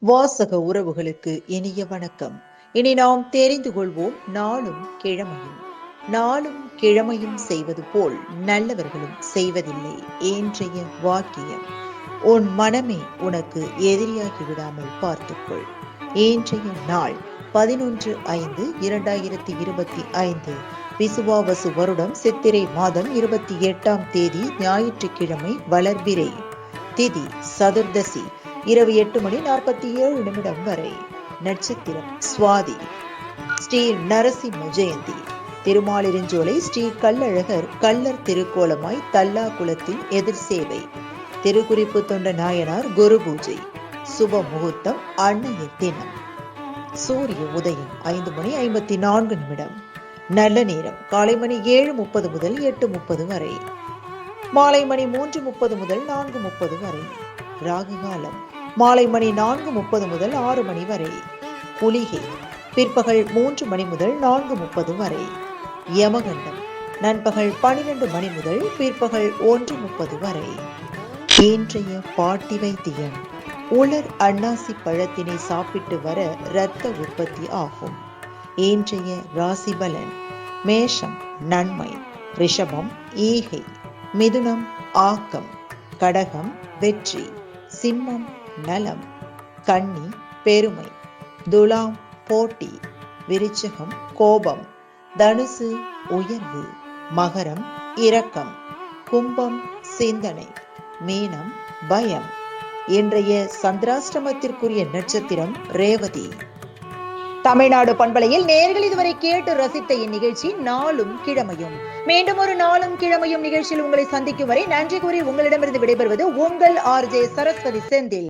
வாசக உறவுகளுக்கு இனிய வணக்கம். இனி நாம் தெரிந்து கொள்வோம் நாளும் கிழமையும். நாளும் கிழமையும் செய்வது போல் நல்லவர்களும் செய்வதில்லை இன்றைய வாக்கியம். உன் மனமே உனக்கு எதிரியாகி விடாமல் பார்த்துக்கொள். இன்றைய நாள் 11/5/2025 விசுவாவசு வருடம் சித்திரை மாதம் 28ஆம் தேதி ஞாயிற்றுக்கிழமை வளர்பிறை. திதி சதுர்தசி. இரவு 8:47 வரை. நட்சத்திரம் சுவாதி. ஸ்ரீ நரசிம்ம ஜெயந்தி. திருமாலிருஞ்சோலை ஸ்ரீ கள்ளழகர் கள்ளர் திருக்கோலமாய் தல்லா குளத்தில் எதிர் சேவை. திருக்குறிப்பு தொண்ட நாயனார் குரு பூஜை. சுப முகூர்த்தம் அன்னைய தினம். சூரிய உதயம் 5:54. நல்ல நேரம் காலை மணி 7:30 முதல் 8:30 வரை. மாலை மணி 3:30 முதல் 4:30 வரை. ராகு காலம் மாலை மணி 4:30 முதல் 6 மணி வரை. குளிகை பிற்பகல் 3 மணி முதல் 4:30 வரை. யமகண்டம் நண்பகல் 12 மணி முதல் பிற்பகல் 1:30 வரை. இன்றைய பாட்டி வைத்தியம். உலர் அன்னாசி பழத்தினை சாப்பிட்டு வர இரத்த உற்பத்தி ஆகும். இன்றைய ராசி பலன். மேஷம் நன்மை, ரிஷபம் ஈகை, மிதுனம் ஆக்கம், கடகம் வெற்றி, சிம்மம் நலம், கன்னி பெருமை, துலாம் போட்டி, விருச்சிகம் கோபம், தனுசு உயர்வு, மகரம் இரக்கம், கும்பம் சிந்தனை, மீனம் பயம். இன்றைய சந்திராஷ்டமத்திற்குரிய நட்சத்திரம் ரேவதி. தமிழ்நாடு பண்பலையில் நேயர்கள் இதுவரை கேட்டு ரசித்த இந்நிகழ்ச்சி நாளும் கிழமையும். மீண்டும் ஒரு நாளும் கிழமையும் நிகழ்ச்சியில் உங்களை சந்திக்கும் வரை நன்றி கூறி உங்களிடமிருந்து விடைபெறுவது உங்கள் RJ சரஸ்வதி செந்தில்.